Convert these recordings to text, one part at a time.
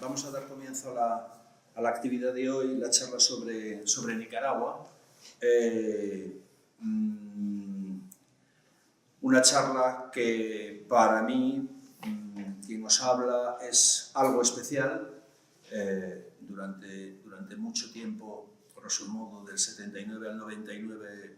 Vamos a dar comienzo a la actividad de hoy, la charla sobre Nicaragua. Una charla que para mí, quien os habla, es algo especial. Durante mucho tiempo, grosso modo del 79 al 99,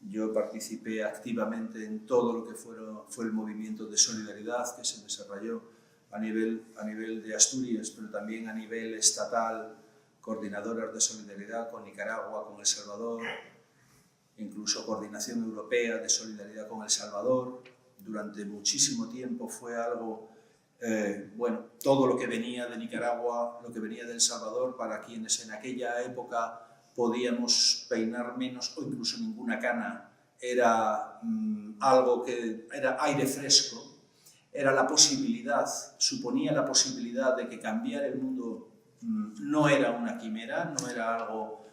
yo participé activamente en todo lo que fue el movimiento de solidaridad que se desarrolló a nivel de Asturias, pero también a nivel estatal, coordinadoras de solidaridad con Nicaragua, con El Salvador, incluso coordinación europea de solidaridad con El Salvador. Durante muchísimo tiempo fue algo, todo lo que venía de Nicaragua, lo que venía de El Salvador, para quienes en aquella época podíamos peinar menos o incluso ninguna cana, era algo que era aire fresco. Era la posibilidad, suponía la posibilidad de que cambiar el mundo no era una quimera, no era algo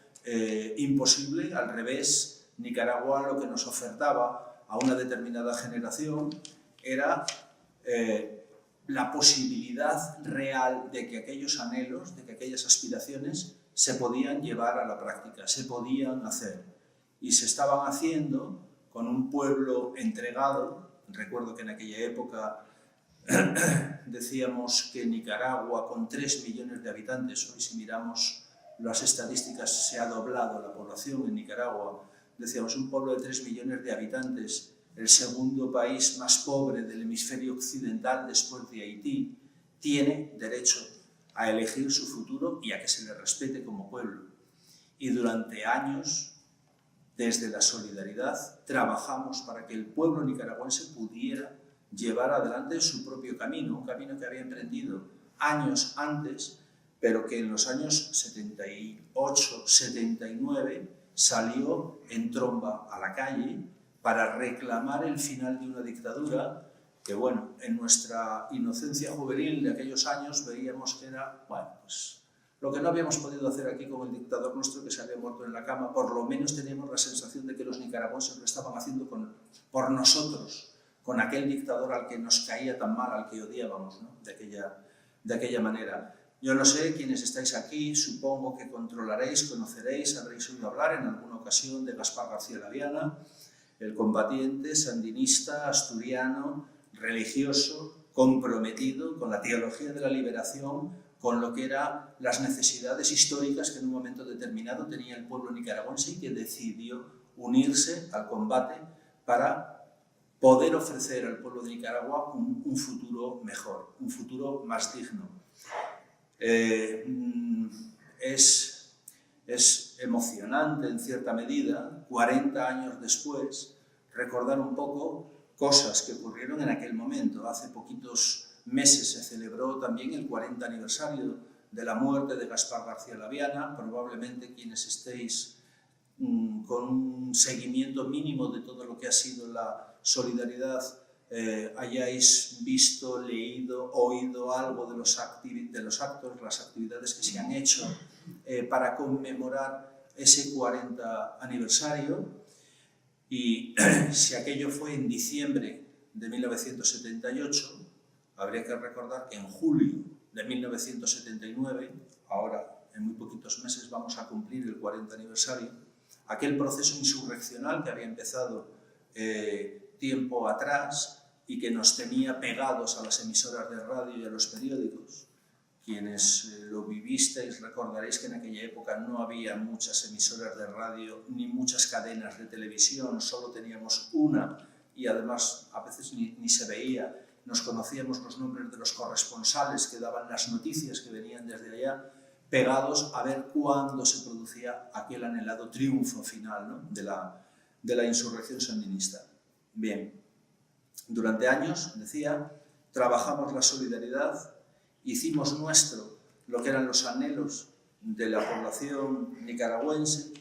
imposible. Al revés, Nicaragua lo que nos ofertaba a una determinada generación era la posibilidad real de que aquellos anhelos, de que aquellas aspiraciones se podían llevar a la práctica, se podían hacer. Y se estaban haciendo con un pueblo entregado. Recuerdo que en aquella época decíamos que Nicaragua, con 3 millones de habitantes, hoy si miramos las estadísticas se ha doblado la población en Nicaragua, decíamos un pueblo de 3 millones de habitantes, el segundo país más pobre del hemisferio occidental después de Haití, tiene derecho a elegir su futuro y a que se le respete como pueblo. Y durante años, desde la solidaridad, trabajamos para que el pueblo nicaragüense pudiera llevar adelante su propio camino, un camino que había emprendido años antes, pero que en los años 78, 79 salió en tromba a la calle para reclamar el final de una dictadura que, en nuestra inocencia juvenil de aquellos años veíamos que era, lo que no habíamos podido hacer aquí con el dictador nuestro que se había muerto en la cama, por lo menos teníamos la sensación de que los nicaragüenses lo estaban haciendo por nosotros, con aquel dictador al que nos caía tan mal, al que odiábamos, ¿no? de aquella manera. Yo no sé, quienes estáis aquí, supongo que controlaréis, conoceréis, habréis oído hablar en alguna ocasión de Gaspar García Laviana, el combatiente sandinista, asturiano, religioso, comprometido con la teología de la liberación, con lo que eran las necesidades históricas que en un momento determinado tenía el pueblo nicaragüense y que decidió unirse al combate para poder ofrecer al pueblo de Nicaragua un futuro mejor, un futuro más digno. Es emocionante en cierta medida, 40 años después, recordar un poco cosas que ocurrieron en aquel momento. Hace poquitos meses se celebró también el 40 aniversario de la muerte de Gaspar García Laviana. Probablemente quienes estéis con un seguimiento mínimo de todo lo que ha sido la solidaridad, hayáis visto, leído, oído algo de los actos, las actividades que se han hecho para conmemorar ese 40 aniversario. Y si aquello fue en diciembre de 1978, habría que recordar que en julio de 1979, ahora en muy poquitos meses vamos a cumplir el 40 aniversario, aquel proceso insurreccional que había empezado tiempo atrás y que nos tenía pegados a las emisoras de radio y a los periódicos. Quienes lo vivisteis recordaréis que en aquella época no había muchas emisoras de radio ni muchas cadenas de televisión, solo teníamos una y además a veces ni se veía. Nos conocíamos los nombres de los corresponsales que daban las noticias que venían desde allá, pegados a ver cuándo se producía aquel anhelado triunfo final, ¿no? de la insurrección sandinista. Bien, durante años, decía, trabajamos la solidaridad, hicimos nuestro lo que eran los anhelos de la población nicaragüense,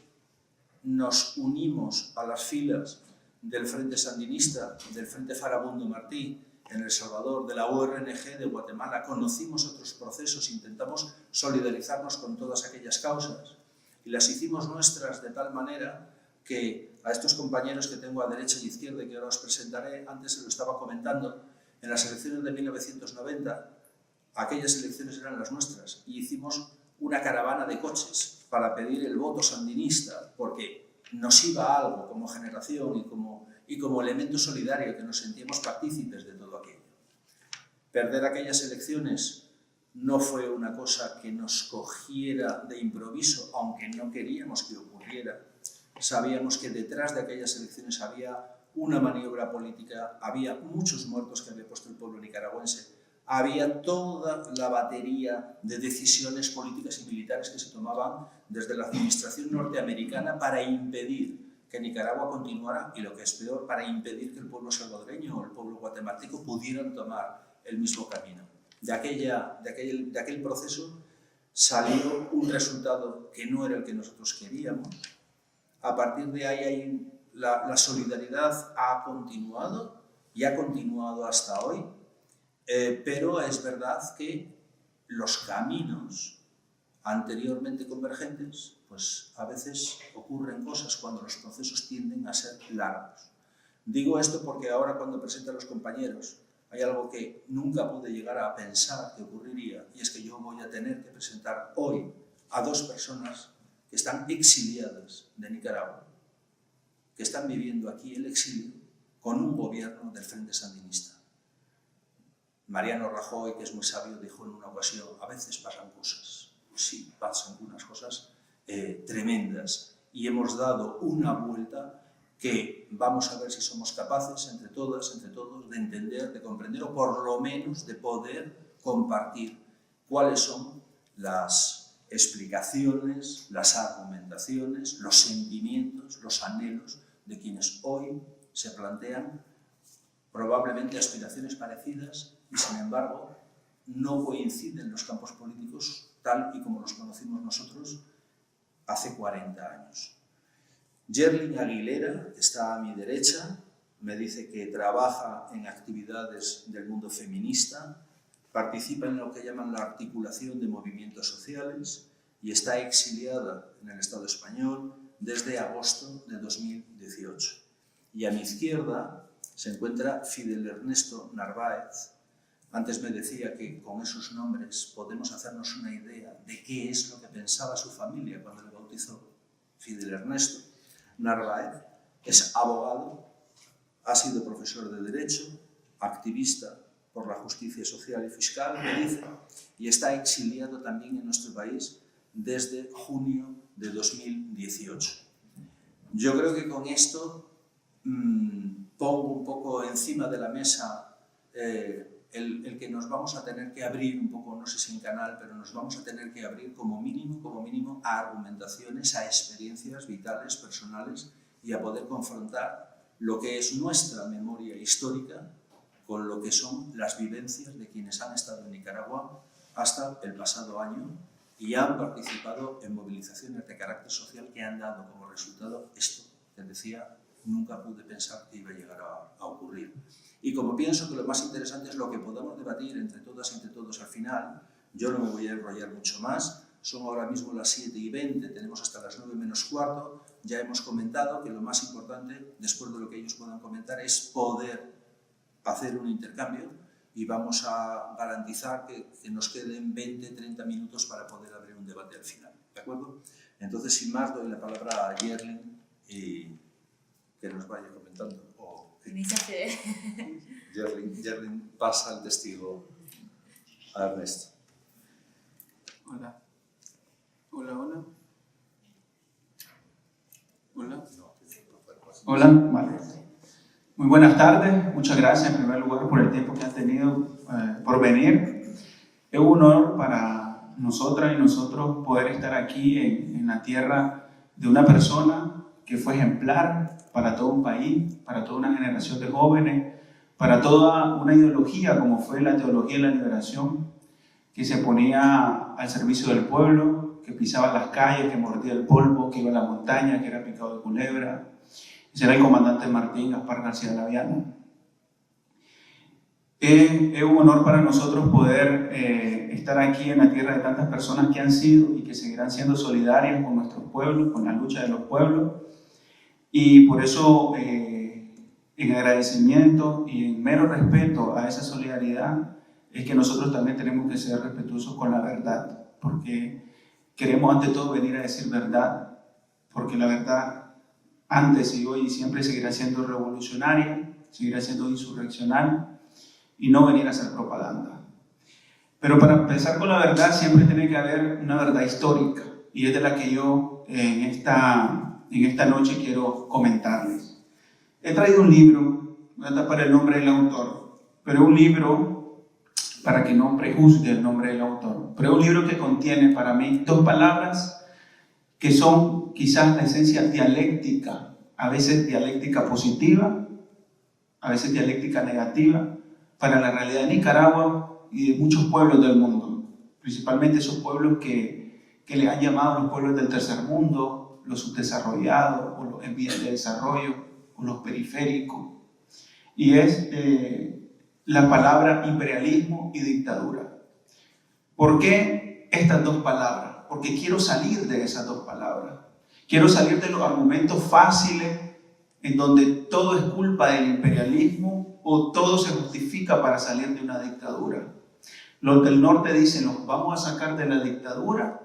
nos unimos a las filas del Frente Sandinista, del Frente Farabundo Martí, en El Salvador, de la URNG de Guatemala, conocimos otros procesos, intentamos solidarizarnos con todas aquellas causas y las hicimos nuestras de tal manera que a estos compañeros que tengo a derecha y izquierda y que ahora os presentaré, antes se lo estaba comentando, en las elecciones de 1990 aquellas elecciones eran las nuestras y hicimos una caravana de coches para pedir el voto sandinista, porque nos iba algo como generación y como elemento solidario, que nos sentíamos partícipes de todo aquello. Perder aquellas elecciones no fue una cosa que nos cogiera de improviso, aunque no queríamos que ocurriera. Sabíamos que detrás de aquellas elecciones había una maniobra política, había muchos muertos que había puesto el pueblo nicaragüense, había toda la batería de decisiones políticas y militares que se tomaban desde la administración norteamericana para impedir que Nicaragua continuara y, lo que es peor, para impedir que el pueblo salvadoreño o el pueblo guatemalteco pudieran tomar el mismo camino. De aquel proceso salió un resultado que no era el que nosotros queríamos. A partir de ahí la solidaridad ha continuado y ha continuado hasta hoy, pero es verdad que los caminos anteriormente convergentes, pues a veces ocurren cosas cuando los procesos tienden a ser largos. Digo esto porque ahora, cuando presento a los compañeros, hay algo que nunca pude llegar a pensar que ocurriría, y es que yo voy a tener que presentar hoy a dos personas que están exiliadas de Nicaragua, que están viviendo aquí el exilio con un gobierno del Frente Sandinista. Mariano Rajoy, que es muy sabio, dijo en una ocasión: a veces pasan cosas. Pues sí, pasan unas cosas tremendas, y hemos dado una vuelta que vamos a ver si somos capaces, entre todas, entre todos, de entender, de comprender, o por lo menos de poder compartir cuáles son las explicaciones, las argumentaciones, los sentimientos, los anhelos de quienes hoy se plantean probablemente aspiraciones parecidas y, sin embargo, no coinciden los campos políticos tal y como los conocimos nosotros hace 40 años. Yerlin Aguilera, que está a mi derecha, me dice que trabaja en actividades del mundo feminista, participa en lo que llaman la articulación de movimientos sociales y está exiliada en el Estado español desde agosto de 2018. Y a mi izquierda se encuentra Fidel Ernesto Narváez. Antes me decía que con esos nombres podemos hacernos una idea de qué es lo que pensaba su familia cuando le bautizó. Fidel Ernesto Narváez es abogado, ha sido profesor de Derecho, activista por la justicia social y fiscal, me dice, y está exiliado también en nuestro país desde junio de 2018. Yo creo que con esto pongo un poco encima de la mesa el que nos vamos a tener que abrir un poco, no sé si en canal, pero nos vamos a tener que abrir como mínimo a argumentaciones, a experiencias vitales, personales, y a poder confrontar lo que es nuestra memoria histórica con lo que son las vivencias de quienes han estado en Nicaragua hasta el pasado año y han participado en movilizaciones de carácter social que han dado como resultado esto que decía, nunca pude pensar que iba a llegar a ocurrir. Y como pienso que lo más interesante es lo que podamos debatir entre todas y entre todos al final, yo no me voy a enrollar mucho más. Son ahora mismo las 7:20, tenemos hasta las 9 menos cuarto. Ya hemos comentado que lo más importante, después de lo que ellos puedan comentar, es poder hacer un intercambio, y vamos a garantizar que nos queden 20-30 minutos para poder abrir un debate al final. ¿De acuerdo? Entonces, sin más, doy la palabra a Yerlin y que nos vaya comentando. Yerlin pasa el testigo a Ernesto. Hola. Hola. Hola, vale. Muy buenas tardes, muchas gracias en primer lugar por el tiempo que han tenido por venir. Es un honor para nosotras y nosotros poder estar aquí en la tierra de una persona que fue ejemplar para todo un país, para toda una generación de jóvenes, para toda una ideología como fue la teología de la liberación, que se ponía al servicio del pueblo, que pisaba las calles, que mordía el polvo, que iba a la montaña, que era picado de culebra. Ese era el comandante Martín Gaspar García Laviana. Es un honor para nosotros poder estar aquí en la tierra de tantas personas que han sido y que seguirán siendo solidarias con nuestros pueblos, con la lucha de los pueblos. Y por eso, en agradecimiento y en mero respeto a esa solidaridad, es que nosotros también tenemos que ser respetuosos con la verdad, porque queremos ante todo venir a decir verdad, porque la verdad antes y hoy y siempre seguirá siendo revolucionaria, seguirá siendo insurreccional y no venir a hacer propaganda. Pero para empezar con la verdad siempre tiene que haber una verdad histórica, y es de la que yo en esta noche quiero comentarles. He traído un libro, voy a tapar el nombre del autor, pero un libro para que no prejuzgue el nombre del autor, pero un libro que contiene para mí dos palabras que son quizás la esencia dialéctica, a veces dialéctica positiva, a veces dialéctica negativa, para la realidad de Nicaragua y de muchos pueblos del mundo, principalmente esos pueblos que le han llamado los pueblos del tercer mundo, los subdesarrollados, o los en vías de desarrollo, o los periféricos, y es la palabra imperialismo y dictadura. ¿Por qué estas dos palabras? Porque quiero salir de esas dos palabras. Quiero salir de los argumentos fáciles en donde todo es culpa del imperialismo o todo se justifica para salir de una dictadura. Los del norte dicen, los vamos a sacar de la dictadura,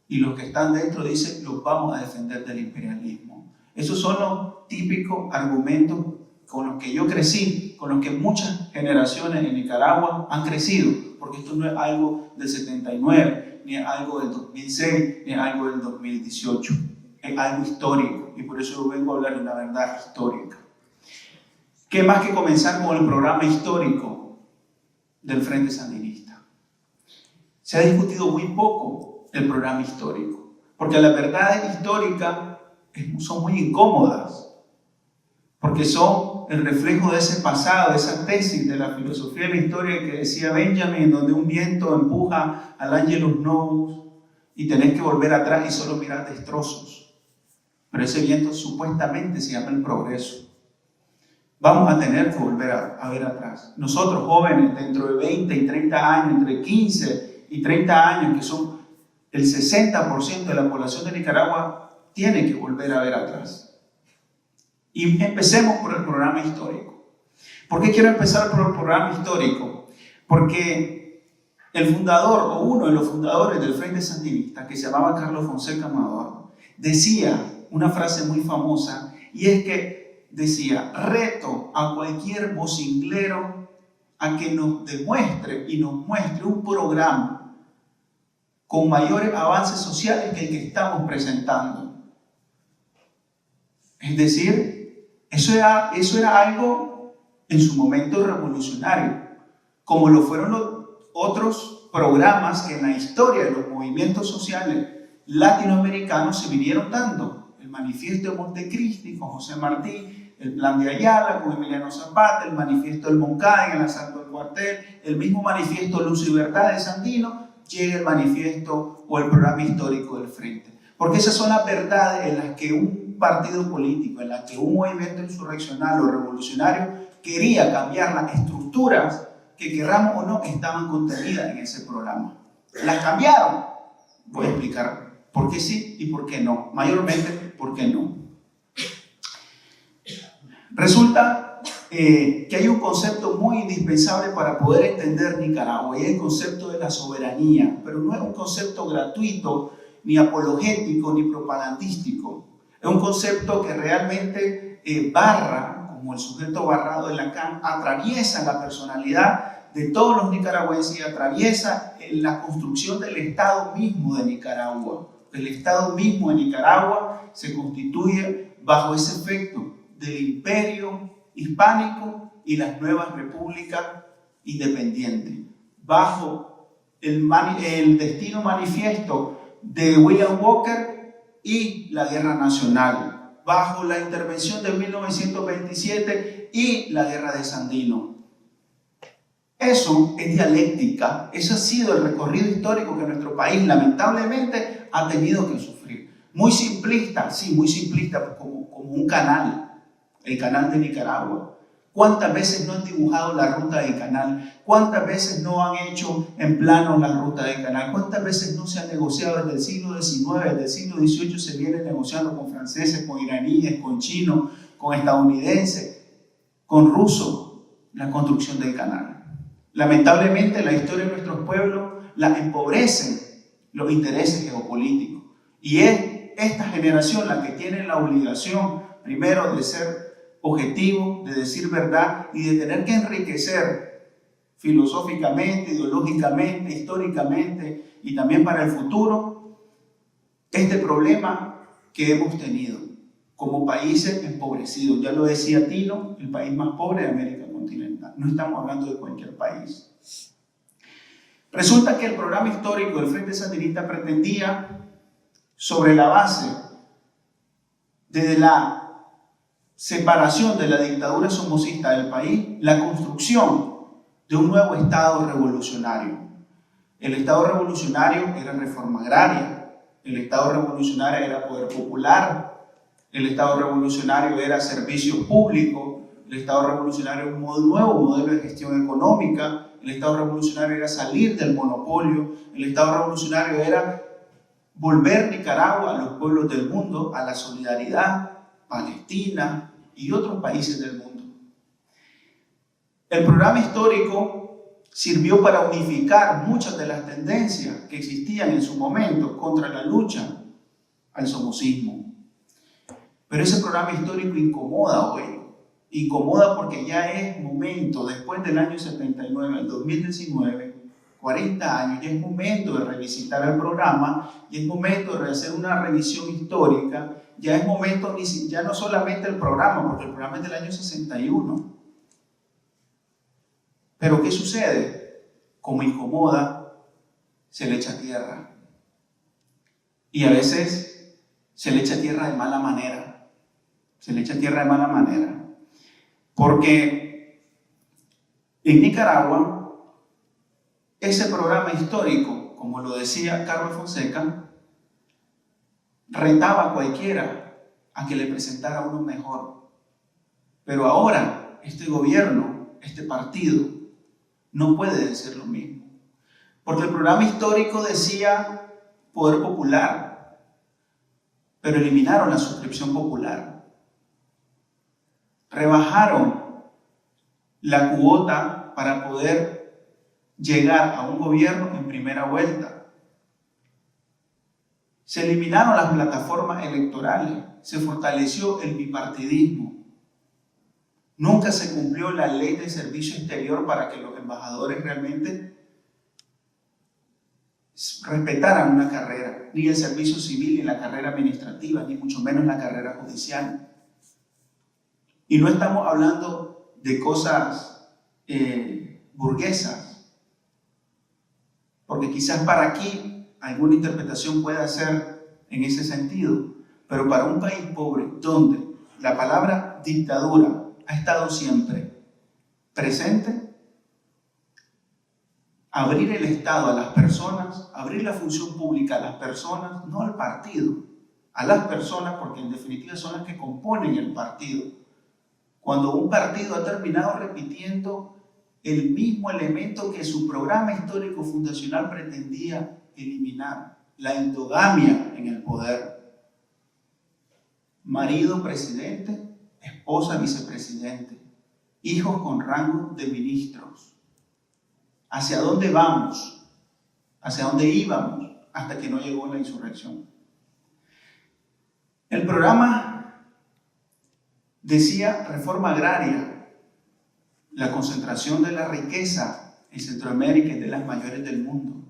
y los que están dentro dicen, los vamos a defender del imperialismo. Esos son los típicos argumentos con los que yo crecí, con los que muchas generaciones en Nicaragua han crecido, porque esto no es algo del 79, ni es algo del 2006, ni es algo del 2018. Es algo histórico, y por eso yo vengo a hablar de una verdad histórica. ¿Qué más que comenzar con el programa histórico del Frente Sandinista? Se ha discutido muy poco el programa histórico, porque las verdades históricas son muy incómodas, porque son el reflejo de ese pasado, de esa tesis de la filosofía de la historia que decía Benjamin, donde un viento empuja al Angelus Novus y tenés que volver atrás y solo mirar destrozos. Pero ese viento supuestamente se llama el progreso. Vamos a tener que volver a ver atrás. Nosotros jóvenes, dentro de 20 y 30 años, entre 15 y 30 años, que son el 60% de la población de Nicaragua, tiene que volver a ver atrás. Y empecemos por el programa histórico. ¿Por qué quiero empezar por el programa histórico? Porque el fundador, o uno de los fundadores del Frente Sandinista, que se llamaba Carlos Fonseca Amador, decía una frase muy famosa, y es que decía, reto a cualquier vocinglero a que nos demuestre y nos muestre un programa con mayores avances sociales que el que estamos presentando. Es decir, eso era algo en su momento revolucionario, como lo fueron los otros programas que en la historia de los movimientos sociales latinoamericanos se vinieron dando. El manifiesto de Montecristi con José Martí, el plan de Ayala con Emiliano Zapata, el manifiesto del Moncada en el asalto del cuartel, el mismo manifiesto Luz y Verdad de Sandino, llega el manifiesto o el programa histórico del Frente. Porque esas son las verdades en las que un partido político, en las que un movimiento insurreccional o revolucionario quería cambiar las estructuras que, querramos o no, estaban contenidas en ese programa. Las cambiaron. Voy a explicar por qué sí y por qué no. Mayormente, por qué no. Resulta que hay un concepto muy indispensable para poder entender Nicaragua, y es el concepto de la soberanía, pero no es un concepto gratuito, ni apologético, ni propagandístico. Es un concepto que realmente barra, como el sujeto barrado de Lacan, atraviesa la personalidad de todos los nicaragüenses y atraviesa la construcción del Estado mismo de Nicaragua. El Estado mismo de Nicaragua se constituye bajo ese efecto del imperio hispánico y las nuevas repúblicas independientes, bajo el destino manifiesto de William Walker y la Guerra Nacional, bajo la intervención de 1927 y la Guerra de Sandino. Eso es dialéctica, eso ha sido el recorrido histórico que nuestro país lamentablemente ha tenido que sufrir. Muy simplista, sí, muy simplista, como un canal, el canal de Nicaragua. ¿Cuántas veces no han dibujado la ruta del canal? ¿Cuántas veces no han hecho en plano la ruta del canal? ¿Cuántas veces no se ha negociado desde el siglo XIX, desde el siglo XVIII se viene negociando con franceses, con iraníes, con chinos, con estadounidenses, con rusos, la construcción del canal? Lamentablemente, la historia de nuestros pueblos la empobrecen los intereses geopolíticos. Y es esta generación la que tiene la obligación, primero, de ser objetivo, de decir verdad y de tener que enriquecer filosóficamente, ideológicamente, históricamente y también para el futuro este problema que hemos tenido como países empobrecidos. Ya lo decía Tino, el país más pobre de América continental. No estamos hablando de cualquier país. Resulta que el programa histórico del Frente Sandinista pretendía, sobre la base de la separación de la dictadura somocista del país, la construcción de un nuevo Estado revolucionario. El Estado revolucionario era reforma agraria, el Estado revolucionario era poder popular, el Estado revolucionario era servicios públicos, el Estado revolucionario era un nuevo modelo de gestión económica, el Estado revolucionario era salir del monopolio, el Estado revolucionario era volver Nicaragua a los pueblos del mundo, a la solidaridad, Palestina y otros países del mundo. El programa histórico sirvió para unificar muchas de las tendencias que existían en su momento contra la lucha al somocismo. Pero ese programa histórico incomoda hoy. Incomoda porque ya es momento, después del año 79 al 2019, 40 años, ya es momento de revisitar el programa, ya es momento de hacer una revisión histórica, ya es momento, ya no solamente el programa, porque el programa es del año 61. Pero ¿qué sucede? Como incomoda, se le echa tierra. Y a veces se le echa tierra de mala manera. Se le echa tierra de mala manera. Porque en Nicaragua, ese programa histórico, como lo decía Carlos Fonseca, retaba a cualquiera a que le presentara uno mejor. Pero ahora, este gobierno, este partido, no puede decir lo mismo. Porque el programa histórico decía poder popular, pero eliminaron la suscripción popular. Rebajaron la cuota para poder llegar a un gobierno en primera vuelta. Se eliminaron las plataformas electorales, se fortaleció el bipartidismo. Nunca se cumplió la ley de servicio exterior para que los embajadores realmente respetaran una carrera, ni el servicio civil, ni la carrera administrativa, ni mucho menos la carrera judicial. Y no estamos hablando de cosas burguesas, porque quizás para aquí alguna interpretación pueda ser en ese sentido, pero para un país pobre donde la palabra dictadura ha estado siempre presente, abrir el Estado a las personas, abrir la función pública a las personas, no al partido, a las personas, porque en definitiva son las que componen el partido. Cuando un partido ha terminado repitiendo el mismo elemento que su programa histórico fundacional pretendía eliminar, la endogamia en el poder. Marido presidente, esposa vicepresidente, hijos con rango de ministros. ¿Hacia dónde vamos? ¿Hacia dónde íbamos? Hasta que no llegó la insurrección. El programa decía reforma agraria, la concentración de la riqueza en Centroamérica es de las mayores del mundo.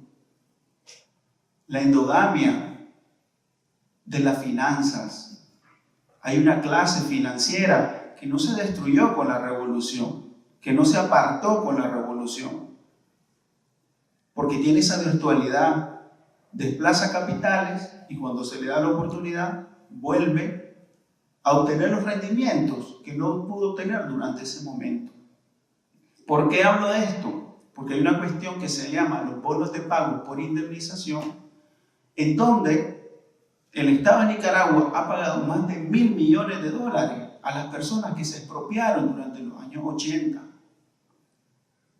La endogamia de las finanzas. Hay una clase financiera que no se destruyó con la revolución, que no se apartó con la revolución, porque tiene esa virtualidad, desplaza capitales y cuando se le da la oportunidad vuelve a obtener los rendimientos que no pudo obtener durante ese momento. ¿Por qué hablo de esto? Porque hay una cuestión que se llama los bonos de pago por indemnización, en donde el Estado de Nicaragua ha pagado más de $1.000 millones a las personas que se expropiaron durante los años 80.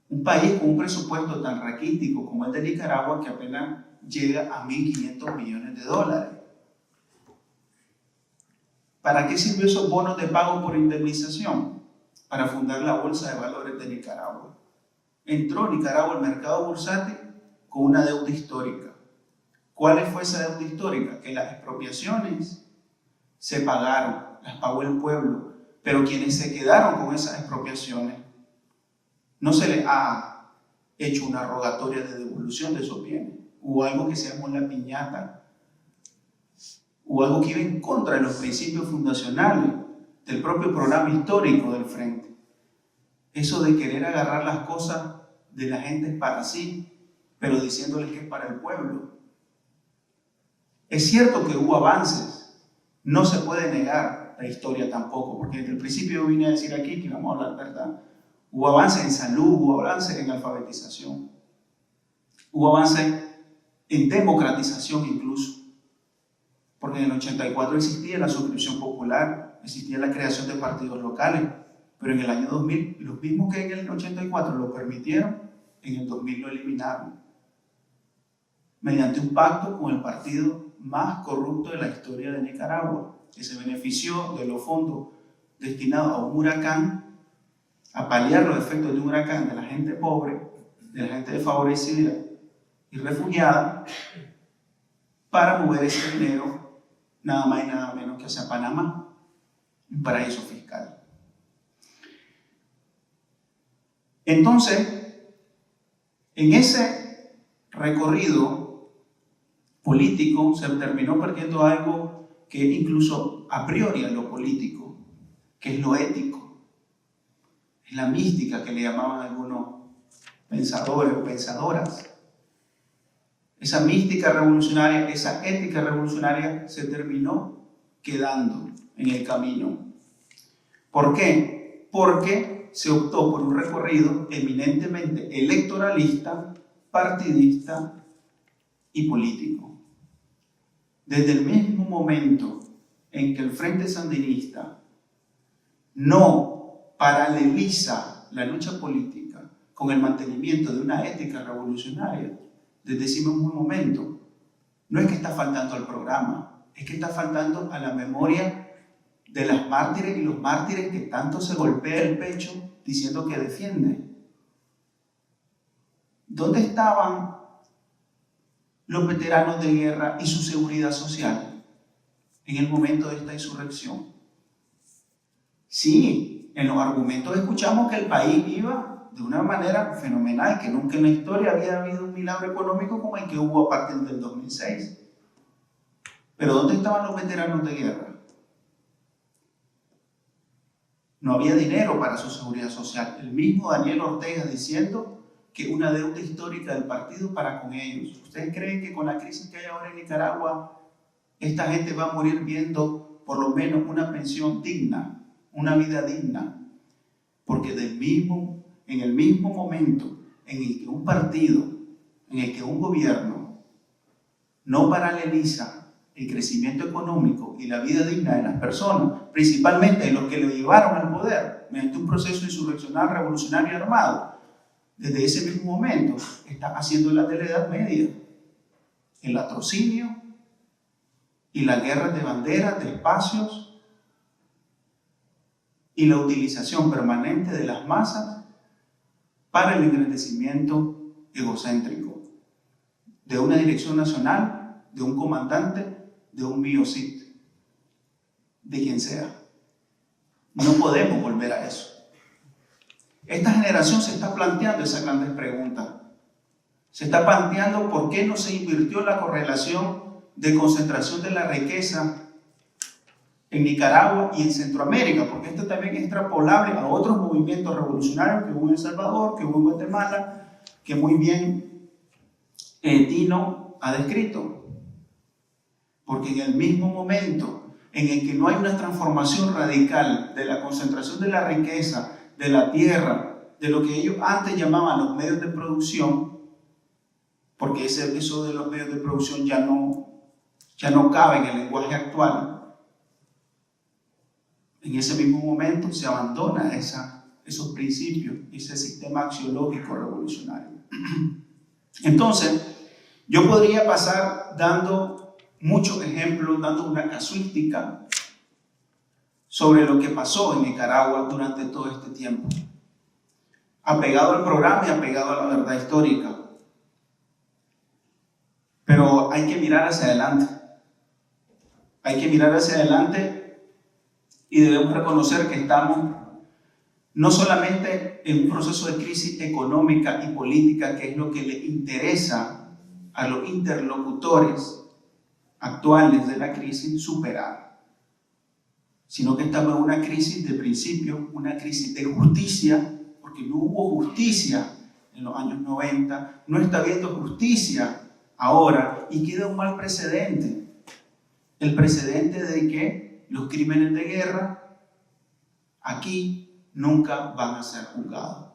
Un país con un presupuesto tan raquítico como el de Nicaragua que apenas llega a $1.500 millones. ¿Para qué sirvió esos bonos de pago por indemnización? Para fundar la Bolsa de Valores de Nicaragua. entró Nicaragua al mercado bursátil con una deuda histórica. ¿Cuál fue esa deuda histórica? Que las expropiaciones se pagaron, las pagó el pueblo, pero quienes se quedaron con esas expropiaciones no se les ha hecho una rogatoria de devolución de esos bienes. Hubo algo que se llamó la piñata, hubo algo que iba en contra de los principios fundacionales del propio programa histórico del Frente. Eso de querer agarrar las cosas de la gente para sí, pero diciéndoles que es para el pueblo. Es cierto que hubo avances, no se puede negar la historia tampoco, porque desde el principio yo vine a decir aquí que vamos a hablar verdad. Hubo avances en salud, hubo avances en alfabetización, hubo avances en democratización incluso, porque en el 84 existía la suscripción popular, existía la creación de partidos locales, pero en el año 2000, los mismos que en el 84 lo permitieron, en el 2000 lo eliminaron, mediante un pacto con el partido más corrupto de la historia de Nicaragua, que se benefició de los fondos destinados a un huracán, a paliar los efectos de un huracán de la gente pobre, de la gente desfavorecida y refugiada, para mover ese dinero nada más y nada menos que hacia Panamá, un paraíso fiscal. Entonces, en ese recorrido político se terminó perdiendo algo que incluso a priori es lo político, que es lo ético, es la mística que le llamaban algunos pensadores o pensadoras. Esa mística revolucionaria, esa ética revolucionaria se terminó quedando en el camino. ¿Por qué? Porque se optó por un recorrido eminentemente electoralista, partidista y político. Desde el mismo momento en que el Frente Sandinista no paraleliza la lucha política con el mantenimiento de una ética revolucionaria, desde ese mismo momento, no es que está faltando al programa, es que está faltando a la memoria de las mártires y los mártires que tanto se golpea el pecho diciendo que defienden. ¿Dónde estaban los veteranos de guerra y su seguridad social en el momento de esta insurrección? Sí, en los argumentos escuchamos que el país iba de una manera fenomenal, que nunca en la historia había habido un milagro económico como el que hubo a partir del 2006. Pero ¿dónde estaban los veteranos de guerra? No había dinero para su seguridad social. El mismo Daniel Ortega diciendo que una deuda histórica del partido para con ellos. ¿Ustedes creen que con la crisis que hay ahora en Nicaragua, esta gente va a morir viendo por lo menos una pensión digna, una vida digna? Porque en el mismo momento en el que un partido, en el que un gobierno no paraleliza el crecimiento económico y la vida digna de las personas, principalmente de los que lo llevaron al poder, mediante un proceso insurreccional, revolucionario y armado, desde ese mismo momento está haciendo la de la Edad Media, el latrocinio y las guerras de banderas, de espacios y la utilización permanente de las masas para el engrandecimiento egocéntrico de una dirección nacional, de un comandante, de un biocid, de quien sea. No podemos volver a eso. Esta generación se está planteando esas grandes preguntas. Se está planteando por qué no se invirtió la correlación de concentración de la riqueza en Nicaragua y en Centroamérica, porque esto también es extrapolable a otros movimientos revolucionarios que hubo en El Salvador, que hubo en Guatemala, que muy bien Tino ha descrito. Porque en el mismo momento en el que no hay una transformación radical de la concentración de la riqueza, de la tierra, de lo que ellos antes llamaban los medios de producción, porque eso de los medios de producción ya no cabe en el lenguaje actual, en ese mismo momento se abandona esos principios, ese sistema axiológico revolucionario. Entonces, yo podría pasar dando muchos ejemplos, dando una casuística sobre lo que pasó en Nicaragua durante todo este tiempo. apegado al programa y apegado a la verdad histórica. Pero hay que mirar hacia adelante. Hay que mirar hacia adelante y debemos reconocer que estamos no solamente en un proceso de crisis económica y política, que es lo que le interesa a los interlocutores actuales de la crisis superar, sino que estamos en una crisis de principio, una crisis de justicia, porque no hubo justicia en los años 90, no está habiendo justicia ahora y queda un mal precedente. El precedente de que los crímenes de guerra aquí nunca van a ser juzgados.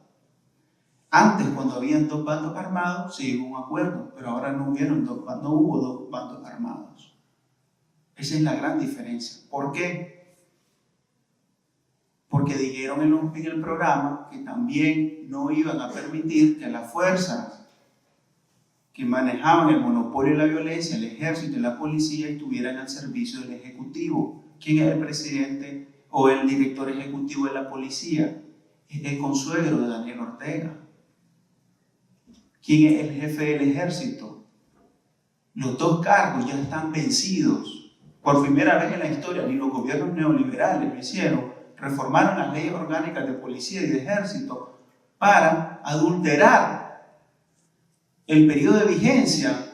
Antes, cuando habían dos bandos armados, se llegó a un acuerdo, pero ahora no hubo dos bandos armados. Esa es la gran diferencia. ¿Por qué? Porque dijeron en el programa que también no iban a permitir que las fuerzas que manejaban el monopolio de la violencia, el ejército y la policía, estuvieran al servicio del Ejecutivo. ¿Quién es el presidente o el director ejecutivo de la policía? Es el consuegro de Daniel Ortega. ¿Quién es el jefe del ejército? Los dos cargos ya están vencidos. Por primera vez en la historia, ni los gobiernos neoliberales lo hicieron. Reformaron las leyes orgánicas de policía y de ejército para adulterar el periodo de vigencia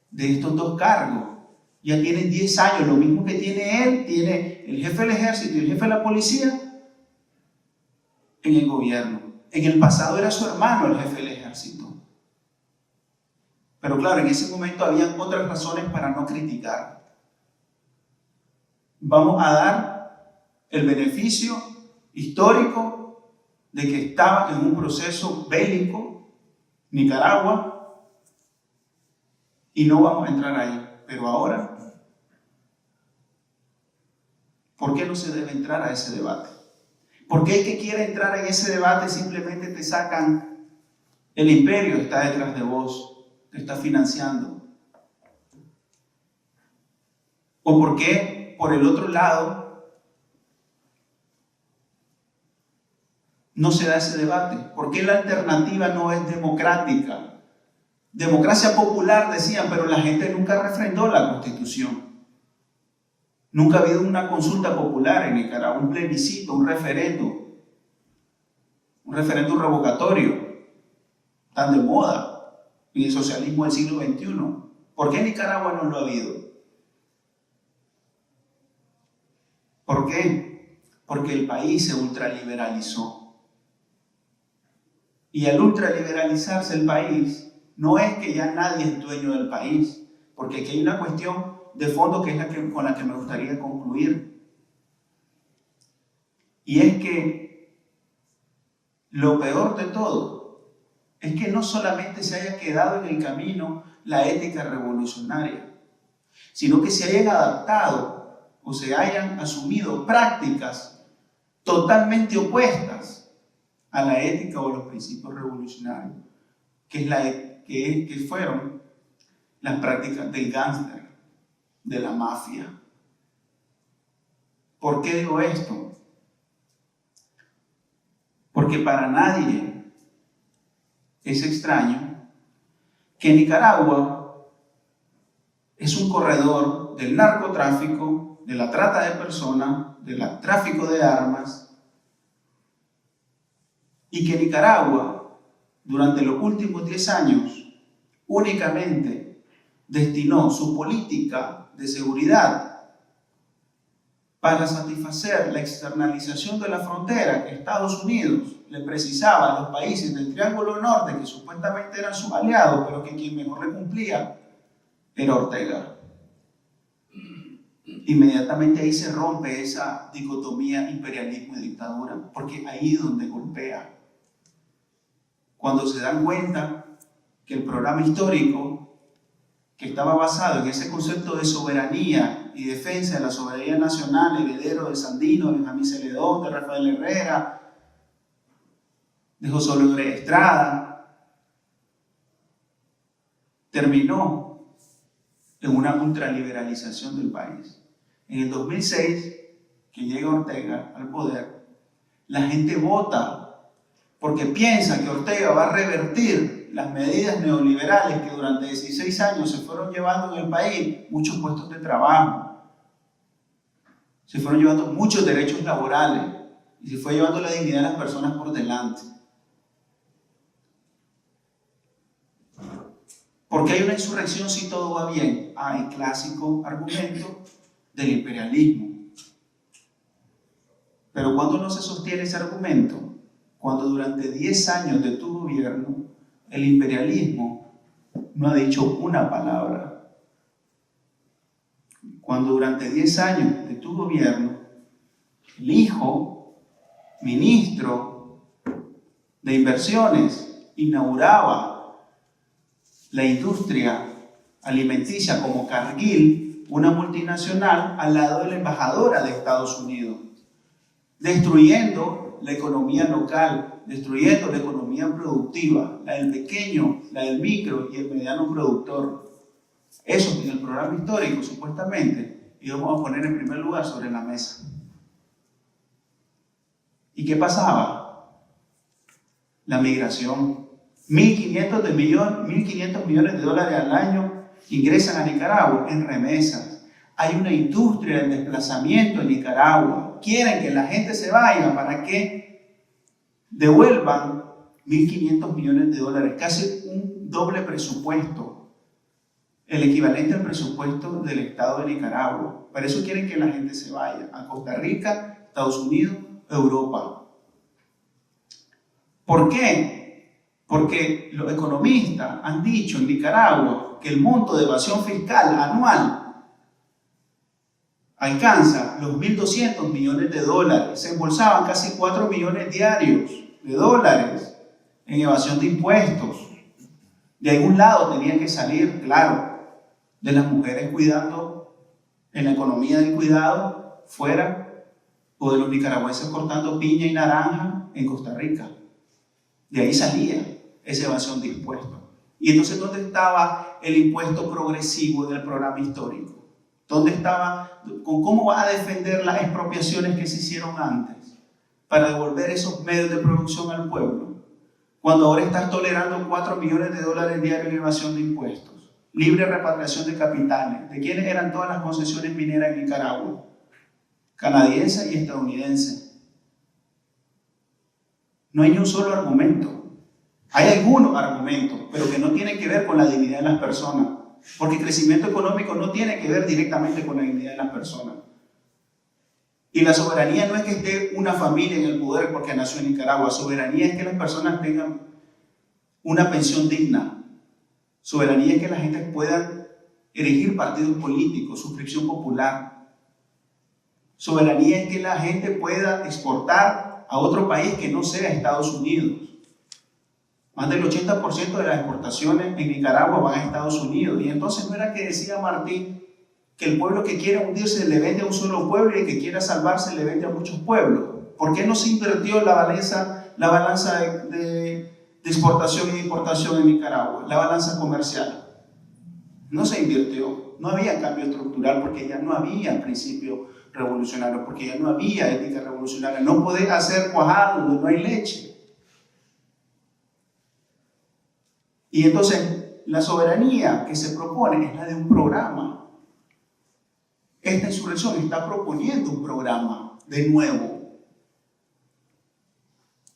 de estos dos cargos. Ya tienen 10 años, lo mismo que tiene él, tiene el jefe del ejército y el jefe de la policía en el gobierno. En el pasado era su hermano el jefe del ejército. Pero claro, en ese momento habían otras razones para no criticar. Vamos a dar el beneficio histórico de que estaba en un proceso bélico Nicaragua y no vamos a entrar ahí. Pero ahora, ¿por qué no se debe entrar a ese debate? Porque el que quiere entrar en ese debate simplemente te sacan, el imperio está detrás de vos, te está financiando. ¿O por qué, por el otro lado, no se da ese debate? ¿Por qué la alternativa no es democrática? Democracia popular decían, pero la gente nunca refrendó la Constitución. Nunca ha habido una consulta popular en Nicaragua, un plebiscito, un referéndum revocatorio, tan de moda en el socialismo del siglo XXI. ¿Por qué en Nicaragua no lo ha habido? ¿Por qué? Porque el país se ultraliberalizó. Y al ultraliberalizarse el país, no es que ya nadie es dueño del país, porque aquí hay una cuestión de fondo que es con la que me gustaría concluir. Y es que lo peor de todo es que no solamente se haya quedado en el camino la ética revolucionaria, sino que se hayan adaptado o se hayan asumido prácticas totalmente opuestas a la ética o los principios revolucionarios, que fueron las prácticas del gángster, de la mafia. ¿Por qué digo esto? Porque para nadie es extraño que Nicaragua es un corredor del narcotráfico, de la trata de personas, del tráfico de armas, y que Nicaragua durante los últimos 10 años únicamente destinó su política de seguridad para satisfacer la externalización de la frontera que Estados Unidos le precisaba a los países del Triángulo Norte, que supuestamente eran sus aliados, pero que quien mejor le cumplía era Ortega. Inmediatamente ahí se rompe esa dicotomía imperialismo y dictadura, porque ahí es donde golpea. Cuando se dan cuenta que el programa histórico, que estaba basado en ese concepto de soberanía y defensa de la soberanía nacional, heredero de Sandino, de Benjamín Celedón, de Rafael Herrera, de José Luis Estrada, terminó en una ultraliberalización del país. En el 2006, que llega Ortega al poder, la gente vota porque piensa que Ortega va a revertir las medidas neoliberales que durante 16 años se fueron llevando en el país muchos puestos de trabajo, se fueron llevando muchos derechos laborales y se fue llevando la dignidad de las personas por delante. ¿Por qué hay una insurrección si todo va bien? El clásico argumento del imperialismo. Pero ¿cuándo no se sostiene ese argumento? Cuando durante 10 años de tu gobierno, el imperialismo no ha dicho una palabra. Cuando durante 10 años de tu gobierno, el hijo, ministro de inversiones, inauguraba la industria alimenticia como Cargill, una multinacional, al lado de la embajadora de Estados Unidos, destruyendo la economía local, destruyendo la economía productiva, la del pequeño, la del micro y el mediano productor. Eso en el programa histórico, supuestamente, íbamos a poner en primer lugar sobre la mesa. ¿Y qué pasaba? La migración. 1.500 millones de dólares al año ingresan a Nicaragua en remesas. Hay una industria del desplazamiento en Nicaragua. Quieren que la gente se vaya para que devuelvan 1.500 millones de dólares, casi un doble presupuesto, el equivalente al presupuesto del Estado de Nicaragua. Para eso quieren que la gente se vaya a Costa Rica, Estados Unidos, Europa. ¿Por qué? Porque los economistas han dicho en Nicaragua que el monto de evasión fiscal anual alcanza los 1.200 millones de dólares. Se embolsaban casi 4 millones diarios de dólares en evasión de impuestos. De algún lado tenía que salir, claro, de las mujeres cuidando en la economía del cuidado fuera, o de los nicaragüenses cortando piña y naranja en Costa Rica. De ahí salía esa evasión de impuestos. Y entonces, ¿dónde estaba el impuesto progresivo del programa histórico? ¿Dónde estaba? ¿Cómo va a defender las expropiaciones que se hicieron antes para devolver esos medios de producción al pueblo? Cuando ahora estás tolerando 4 millones de dólares diarios en evasión de impuestos, libre repatriación de capitales. ¿De quiénes eran todas las concesiones mineras en Nicaragua? Canadiense y estadounidense. No hay ni un solo argumento. Hay algunos argumentos, pero que no tienen que ver con la dignidad de las personas, porque el crecimiento económico no tiene que ver directamente con la dignidad de las personas. Y la soberanía no es que esté una familia en el poder porque nació en Nicaragua. Soberanía es que las personas tengan una pensión digna. Soberanía es que la gente pueda elegir partidos políticos, suscripción popular. Soberanía es que la gente pueda exportar a otro país que no sea Estados Unidos. Más del 80% de las exportaciones en Nicaragua van a Estados Unidos. Y entonces no era que decía Martí que el pueblo que quiera hundirse le vende a un solo pueblo y el que quiera salvarse le vende a muchos pueblos. ¿Por qué no se invirtió la balanza de exportación y importación en Nicaragua? La balanza comercial. No se invirtió. No había cambio estructural porque ya no había principio revolucionario, porque ya no había ética revolucionaria. No podés hacer cuajado donde no hay leche. Y entonces, la soberanía que se propone es la de un programa. Esta insurrección está proponiendo un programa de nuevo.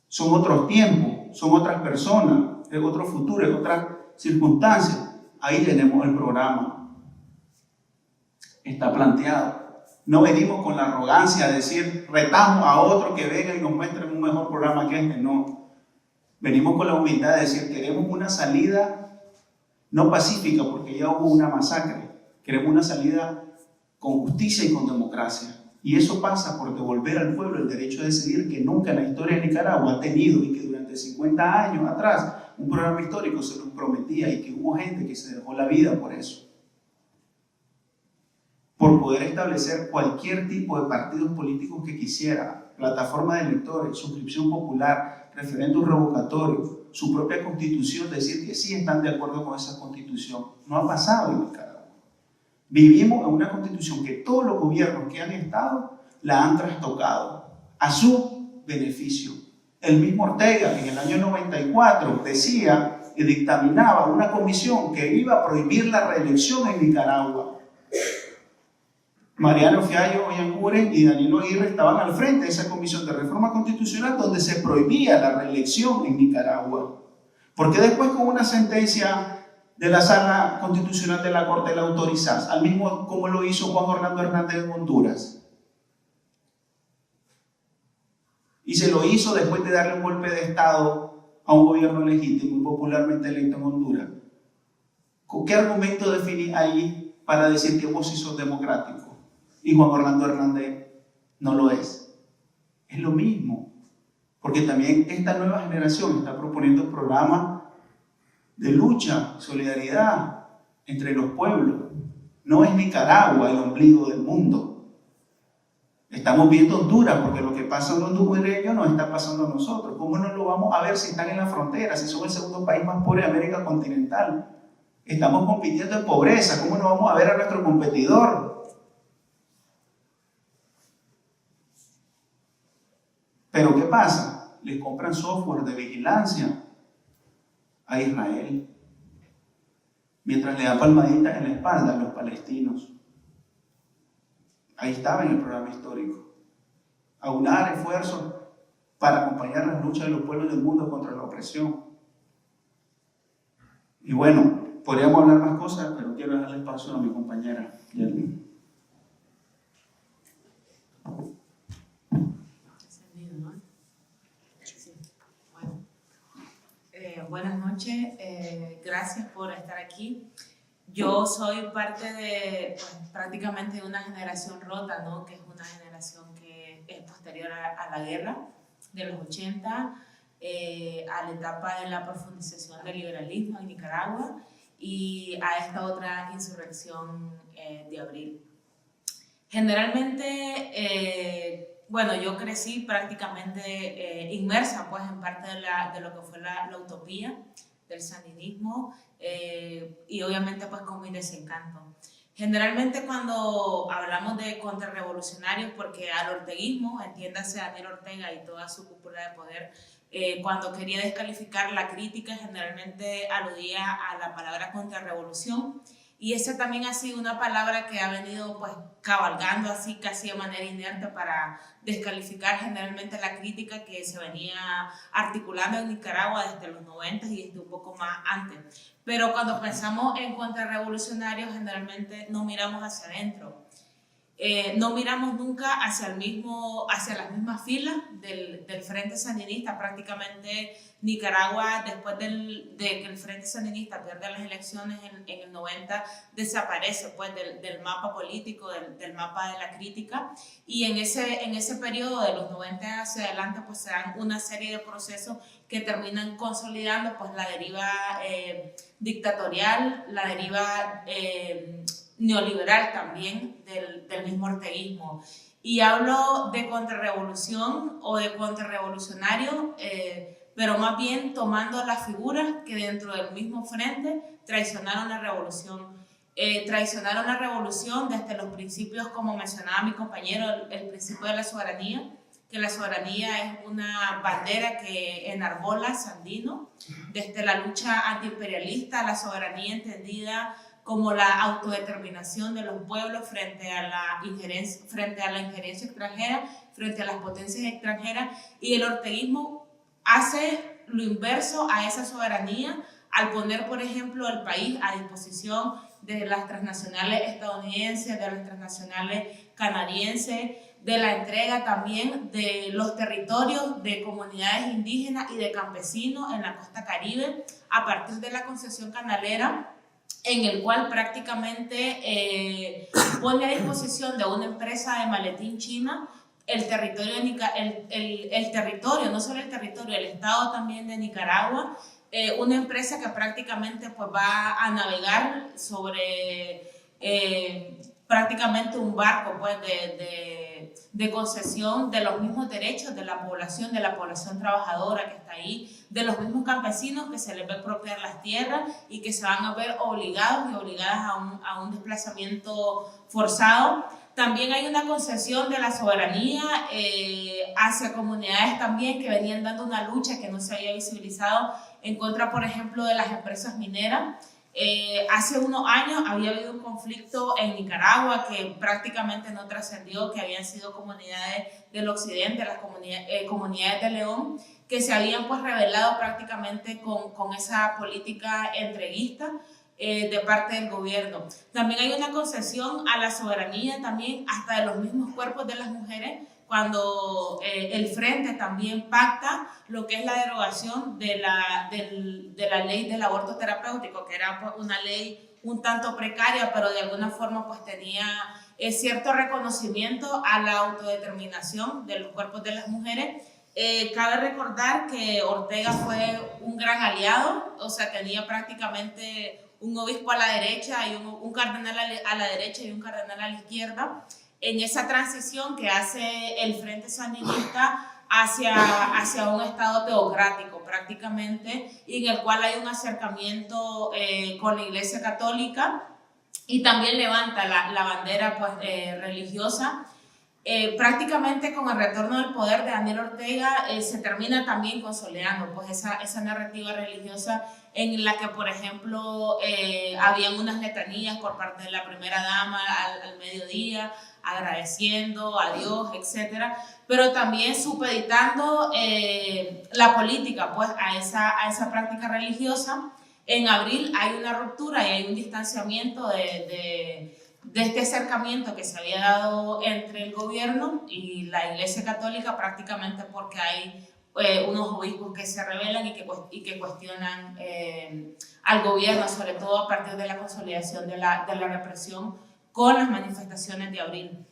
Son otros tiempos, son otras personas, es otro futuro, es otras circunstancias. Ahí tenemos el programa. Está planteado. No venimos con la arrogancia de decir, retamos a otro que venga y nos muestre un mejor programa que este. No. Venimos con la humildad de decir, queremos una salida no pacífica porque ya hubo una masacre. Queremos una salida con justicia y con democracia. Y eso pasa por devolver al pueblo el derecho a decidir que nunca en la historia de Nicaragua ha tenido y que durante 50 años atrás un programa histórico se nos prometía y que hubo gente que se dejó la vida por eso. Por poder establecer cualquier tipo de partidos políticos que quisiera, plataforma de electores, suscripción popular, referéndum revocatorio, su propia constitución, decir que sí están de acuerdo con esa constitución. No ha pasado en Nicaragua. Vivimos en una constitución que todos los gobiernos que han estado la han trastocado a su beneficio. El mismo Ortega en el año 94 decía y dictaminaba una comisión que iba a prohibir la reelección en Nicaragua. Mariano Fiallo Oyanguren y Danilo Aguirre estaban al frente de esa comisión de reforma constitucional donde se prohibía la reelección en Nicaragua. Porque después, con una sentencia de la Sala Constitucional de la Corte, la autorizás, al mismo como lo hizo Juan Orlando Hernández en Honduras. Y se lo hizo después de darle un golpe de Estado a un gobierno legítimo y popularmente electo en Honduras. ¿Con qué argumento definís ahí para decir que vos sí sos democrático y Juan Orlando Hernández no lo es? Es lo mismo, porque también esta nueva generación está proponiendo programas de lucha, solidaridad entre los pueblos. No es Nicaragua el ombligo del mundo. Estamos viendo Honduras, porque lo que pasa en los hondureños nos está pasando a nosotros. ¿Cómo no lo vamos a ver si están en la frontera, si son el segundo país más pobre de América continental? Estamos compitiendo en pobreza. ¿Cómo no vamos a ver a nuestro competidor? Pero ¿qué pasa? Les compran software de vigilancia a Israel, mientras le dan palmaditas en la espalda a los palestinos. Ahí estaba en el programa histórico. Aunar esfuerzos para acompañar las luchas de los pueblos del mundo contra la opresión. Y bueno, podríamos hablar más cosas, pero quiero darle espacio a mi compañera Yelin. Encendido, ¿no? Sí. Bueno. Buenas noches, gracias por estar aquí. Yo soy parte de prácticamente de una generación rota, ¿no? Que es una generación que es posterior a la guerra de los 80, a la etapa de la profundización del liberalismo en Nicaragua y a esta otra insurrección de abril. Generalmente, bueno, yo crecí prácticamente inmersa pues, en parte de lo que fue la utopía del sandinismo y obviamente pues con mi desencanto. Generalmente cuando hablamos de contrarrevolucionarios, porque al orteguismo, entiéndase Daniel Ortega y toda su cúpula de poder, cuando quería descalificar la crítica generalmente aludía a la palabra contrarrevolución. Y esa también ha sido una palabra que ha venido pues cabalgando así casi de manera inerte para descalificar generalmente la crítica que se venía articulando en Nicaragua desde los 90 y desde un poco más antes. Pero cuando pensamos en contrarrevolucionarios generalmente no miramos hacia adentro. No miramos nunca hacia las mismas filas del Frente Sandinista. Prácticamente Nicaragua, después de que el Frente Sandinista pierde las elecciones en el 90, desaparece pues, del mapa político, del mapa de la crítica. Y en ese periodo de los 90 hacia adelante pues, se dan una serie de procesos que terminan consolidando pues, la deriva dictatorial, la deriva neoliberal también del mismo orteguismo. Y hablo de contrarrevolución o de contrarrevolucionario, pero más bien tomando las figuras que dentro del mismo frente traicionaron la revolución. Traicionaron la revolución desde los principios, como mencionaba mi compañero, el principio de la soberanía, que la soberanía es una bandera que enarbola Sandino, desde la lucha antiimperialista, la soberanía entendida como la autodeterminación de los pueblos frente a la injerencia extranjera, frente a las potencias extranjeras, y el orteguismo hace lo inverso a esa soberanía al poner, por ejemplo, el país a disposición de las transnacionales estadounidenses, de las transnacionales canadienses, de la entrega también de los territorios de comunidades indígenas y de campesinos en la costa caribe a partir de la concesión canalera, en el cual prácticamente pone a disposición de una empresa de maletín china el territorio, el territorio, no solo el territorio, el estado también de Nicaragua, una empresa que prácticamente pues, va a navegar sobre prácticamente un barco pues, de concesión de los mismos derechos de la población trabajadora que está ahí, de los mismos campesinos que se les va a expropiar las tierras y que se van a ver obligados y obligadas a un desplazamiento forzado, También hay una concesión de la soberanía hacia comunidades también que venían dando una lucha que no se había visibilizado en contra, por ejemplo, de las empresas mineras. Hace unos años había habido un conflicto en Nicaragua que prácticamente no trascendió, que habían sido comunidades del occidente, las comunidades de León, que se habían pues rebelado prácticamente con esa política entreguista de parte del gobierno. También hay una concesión a la soberanía también hasta de los mismos cuerpos de las mujeres, cuando el Frente también pacta lo que es la derogación de la ley del aborto terapéutico, que era pues, una ley un tanto precaria, pero de alguna forma pues tenía cierto reconocimiento a la autodeterminación de los cuerpos de las mujeres. Cabe recordar que Ortega fue un gran aliado, o sea, tenía prácticamente un obispo a la derecha y un cardenal a la derecha y un cardenal a la izquierda, en esa transición que hace el Frente Sandinista hacia un Estado teocrático prácticamente, y en el cual hay un acercamiento con la Iglesia Católica, y también levanta la bandera pues, religiosa. Prácticamente con el retorno del poder de Daniel Ortega se termina también consolidando pues, esa narrativa religiosa en la que, por ejemplo, habían unas letanías por parte de la primera dama al mediodía, agradeciendo a Dios, etc. Pero también supeditando la política pues, a esa práctica religiosa. En abril hay una ruptura y hay un distanciamiento de este acercamiento que se había dado entre el gobierno y la Iglesia Católica, prácticamente porque hay unos obispos que se rebelan y que cuestionan al gobierno, sobre todo a partir de la consolidación de la represión con las manifestaciones de abril.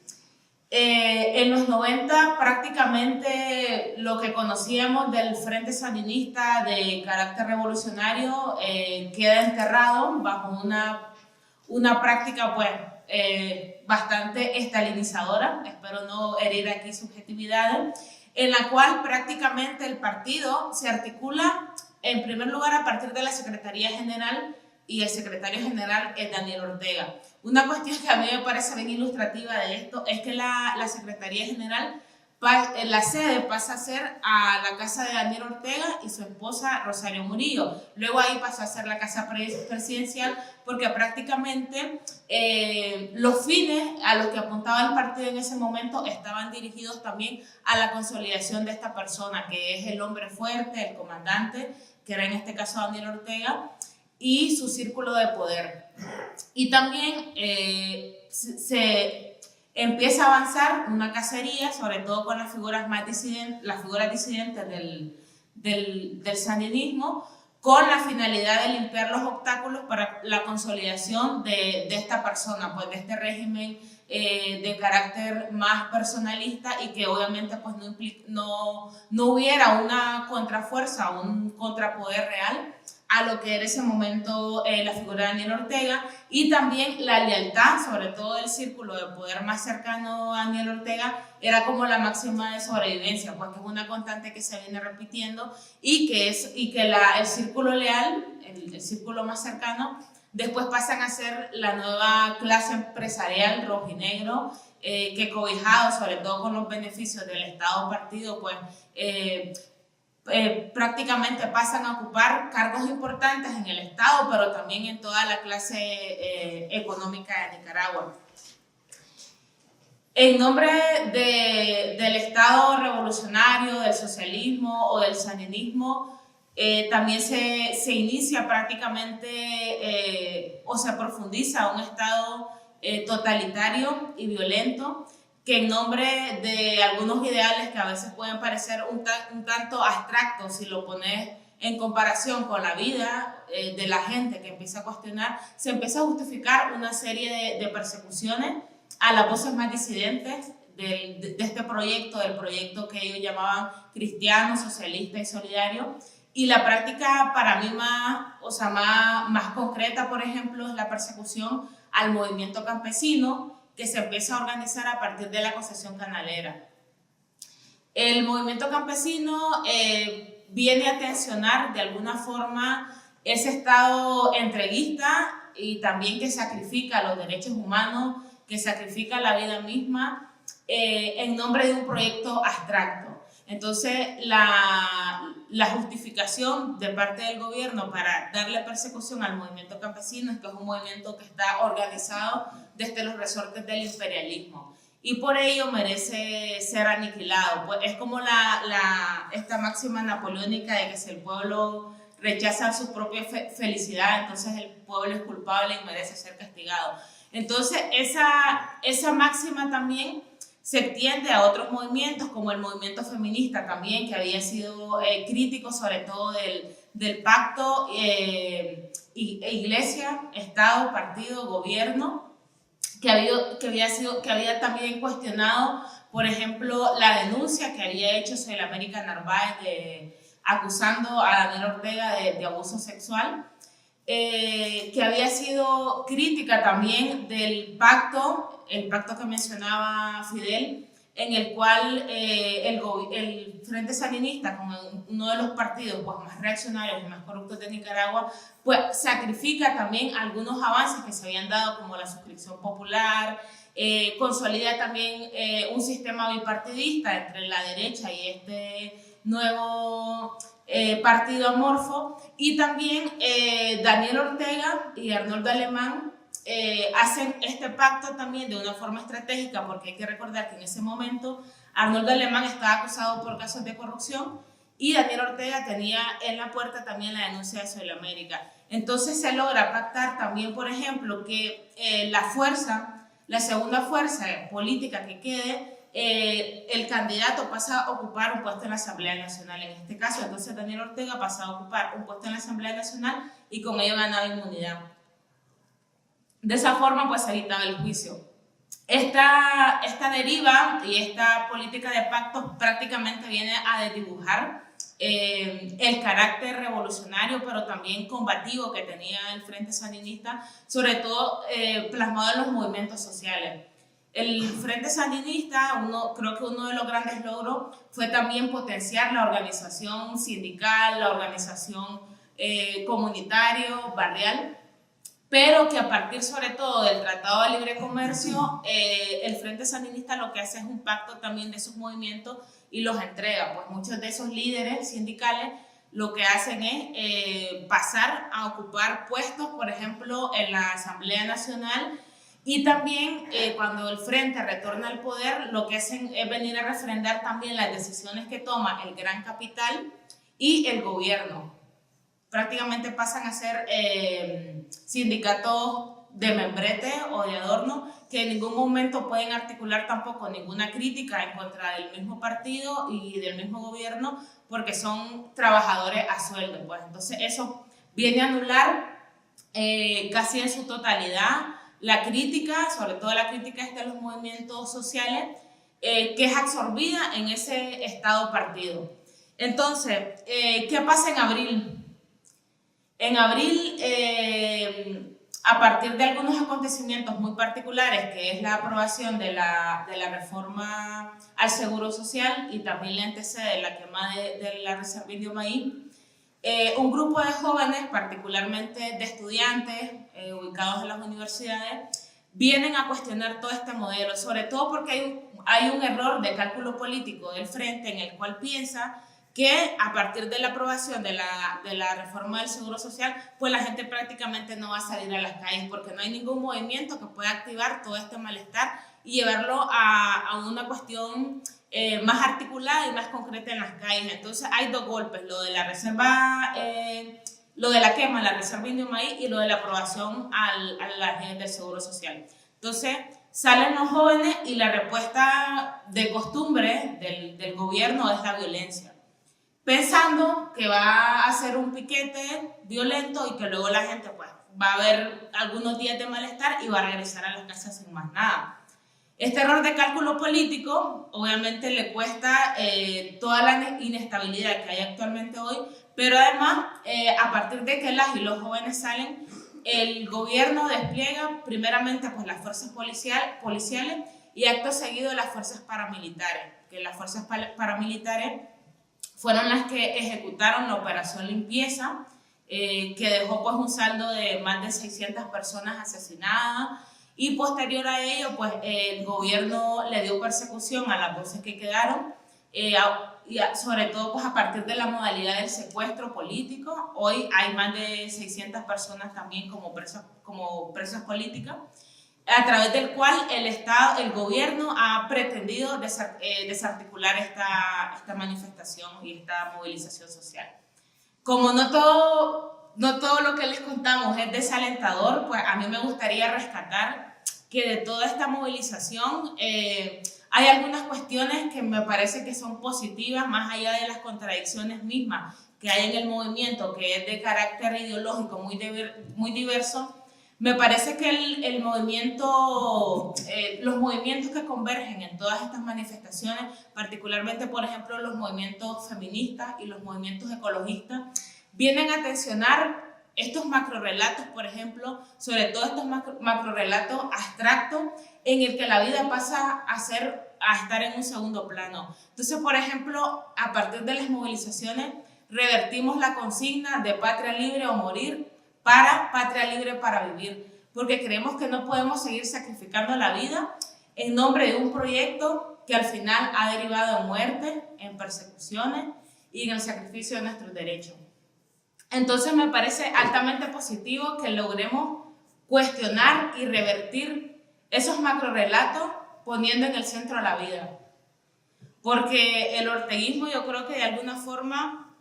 En los 90 prácticamente lo que conocíamos del Frente Sandinista de carácter revolucionario queda enterrado bajo una práctica pues, bastante estalinizadora, espero no herir aquí subjetividades, en la cual prácticamente el partido se articula en primer lugar a partir de la Secretaría General, y el secretario general es Daniel Ortega. Una cuestión que a mí me parece bien ilustrativa de esto es que la Secretaría General, la sede pasa a ser a la casa de Daniel Ortega y su esposa Rosario Murillo. Luego ahí pasa a ser la casa presidencial, porque prácticamente los fines a los que apuntaba el partido en ese momento estaban dirigidos también a la consolidación de esta persona, que es el hombre fuerte, el comandante, que era en este caso Daniel Ortega, y su círculo de poder. Y también se empieza a avanzar una cacería, sobre todo con las figuras disidentes del sandinismo, con la finalidad de limpiar los obstáculos para la consolidación de esta persona, pues de este régimen de carácter más personalista, y que obviamente pues, no hubiera una contrafuerza, un contrapoder real a lo que era ese momento la figura de Daniel Ortega, y también la lealtad, sobre todo del círculo de poder más cercano a Daniel Ortega, era como la máxima de sobrevivencia, pues que es una constante que se viene repitiendo, y que el círculo leal, el círculo más cercano, después pasan a ser la nueva clase empresarial rojinegro, que cobijado sobre todo con los beneficios del Estado partido, pues prácticamente pasan a ocupar cargos importantes en el Estado, pero también en toda la clase económica de Nicaragua. En nombre del Estado revolucionario, del socialismo o del sandinismo, también se inicia prácticamente o se profundiza un Estado totalitario y violento, que en nombre de algunos ideales que a veces pueden parecer un tanto abstractos, si lo pones en comparación con la vida de la gente que empieza a cuestionar, se empieza a justificar una serie de persecuciones a las voces más disidentes de este proyecto, del proyecto que ellos llamaban cristiano, socialista y solidario. Y la práctica para mí más concreta, por ejemplo, es la persecución al movimiento campesino, que se empieza a organizar a partir de la concesión canalera. El movimiento campesino viene a tensionar de alguna forma ese Estado entreguista y también que sacrifica los derechos humanos que sacrifica la vida misma en nombre de un proyecto abstracto. Entonces, la justificación de parte del gobierno para darle persecución al movimiento campesino es que es un movimiento que está organizado desde los resortes del imperialismo y por ello merece ser aniquilado. Pues es como esta máxima napoleónica de que si el pueblo rechaza su propia felicidad, entonces el pueblo es culpable y merece ser castigado. Entonces, esa máxima también se extiende a otros movimientos, como el movimiento feminista también, que había sido crítico sobre todo del pacto iglesia, Estado, partido, gobierno, que había también cuestionado, por ejemplo, la denuncia que había hecho Soy América Narváez acusando a Daniel Ortega de abuso sexual, que había sido crítica también del pacto, el pacto que mencionaba Fidel, en el cual el Frente Sandinista, como uno de los partidos pues, más reaccionarios y más corruptos de Nicaragua, pues sacrifica también algunos avances que se habían dado, como la suscripción popular, consolida también un sistema bipartidista entre la derecha y este nuevo partido amorfo, y también Daniel Ortega y Arnoldo Alemán hacen este pacto también de una forma estratégica, porque hay que recordar que en ese momento Arnoldo Alemán estaba acusado por casos de corrupción y Daniel Ortega tenía en la puerta también la denuncia de Soy América. Entonces se logra pactar también, por ejemplo, que la segunda fuerza política que quede, el candidato pasa a ocupar un puesto en la Asamblea Nacional. En este caso, entonces Daniel Ortega pasa a ocupar un puesto en la Asamblea Nacional y con ello ganaba inmunidad. De esa forma, pues se evitaba el juicio. Esta deriva y esta política de pactos prácticamente viene a desdibujar el carácter revolucionario, pero también combativo que tenía el Frente Sandinista, sobre todo plasmado en los movimientos sociales. El Frente Sandinista, creo que uno de los grandes logros fue también potenciar la organización sindical, la organización comunitario, barrial, pero que a partir sobre todo del Tratado de Libre Comercio, el Frente Sandinista lo que hace es un pacto también de esos movimientos y los entrega. Pues muchos de esos líderes sindicales lo que hacen es pasar a ocupar puestos, por ejemplo, en la Asamblea Nacional, y también cuando el Frente retorna al poder, lo que hacen es venir a refrendar también las decisiones que toma el gran capital y el gobierno. Prácticamente pasan a ser sindicatos de membrete o de adorno, que en ningún momento pueden articular tampoco ninguna crítica en contra del mismo partido y del mismo gobierno, porque son trabajadores a sueldo. Pues. Entonces eso viene a anular casi en su totalidad la crítica, sobre todo la crítica de los movimientos sociales, que es absorbida en ese Estado-partido. Entonces, ¿qué pasa en abril? En abril, a partir de algunos acontecimientos muy particulares, que es la aprobación de la reforma al Seguro Social y también le antecede la quema de la Reserva Indio Maíz, un grupo de jóvenes, particularmente de estudiantes ubicados en las universidades, vienen a cuestionar todo este modelo, sobre todo porque hay un error de cálculo político del Frente en el cual piensa que a partir de la aprobación de la reforma del Seguro Social, pues la gente prácticamente no va a salir a las calles porque no hay ningún movimiento que pueda activar todo este malestar y llevarlo a una cuestión más articulada y más concreta en las calles. Entonces hay dos golpes, lo de la reserva, lo de la quema, la Reserva Indio Maíz, y lo de la aprobación a las leyes del Seguro Social. Entonces salen los jóvenes y la respuesta de costumbre del gobierno es la violencia, pensando que va a hacer un piquete violento y que luego la gente pues, va a haber algunos días de malestar y va a regresar a las casas sin más nada. Este error de cálculo político obviamente le cuesta toda la inestabilidad que hay actualmente hoy, pero además a partir de que las y los jóvenes salen, el gobierno despliega primeramente pues, las fuerzas policiales y acto seguido las fuerzas paramilitares, que las fuerzas paramilitares fueron las que ejecutaron la operación limpieza, que dejó pues, un saldo de más de 600 personas asesinadas y posterior a ello, pues el gobierno le dio persecución a las voces que quedaron, sobre todo pues a partir de la modalidad del secuestro político. Hoy hay más de 600 personas también como presas políticas, a través del cual el gobierno ha pretendido desarticular esta manifestación y esta movilización social. Como no todo lo que les contamos es desalentador, pues a mí me gustaría rescatar que de toda esta movilización hay algunas cuestiones que me parece que son positivas, más allá de las contradicciones mismas que hay en el movimiento, que es de carácter ideológico muy diverso. Me parece que los movimientos que convergen en todas estas manifestaciones, particularmente, por ejemplo, los movimientos feministas y los movimientos ecologistas, vienen a tensionar estos macrorrelatos, por ejemplo, sobre todo estos macrorrelatos abstractos en el que la vida pasa a estar en un segundo plano. Entonces, por ejemplo, a partir de las movilizaciones, revertimos la consigna de patria libre o morir para patria libre para vivir, porque creemos que no podemos seguir sacrificando la vida en nombre de un proyecto que al final ha derivado en muerte, en persecuciones y en el sacrificio de nuestros derechos. Entonces me parece altamente positivo que logremos cuestionar y revertir esos macrorrelatos poniendo en el centro la vida, porque el orteguismo, yo creo que de alguna forma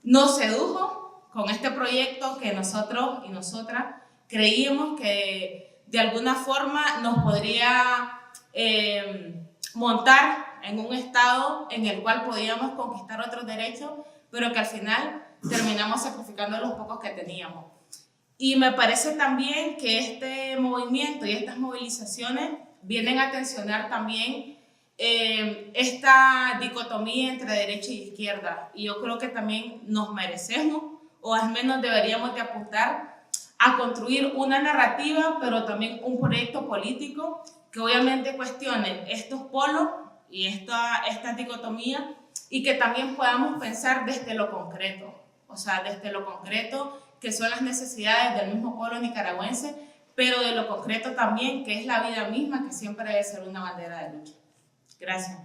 nos sedujo con este proyecto que nosotros y nosotras creíamos que de alguna forma nos podría montar en un estado en el cual podíamos conquistar otros derechos, pero que al final terminamos sacrificando los pocos que teníamos. Y me parece también que este movimiento y estas movilizaciones vienen a tensionar también esta dicotomía entre derecha y izquierda. Y yo creo que también nos merecemos, o al menos deberíamos de apuntar a construir una narrativa, pero también un proyecto político que obviamente cuestione estos polos y esta dicotomía, y que también podamos pensar desde lo concreto, o sea, desde lo concreto que son las necesidades del mismo pueblo nicaragüense, pero de lo concreto también que es la vida misma, que siempre debe ser una bandera de lucha. Gracias.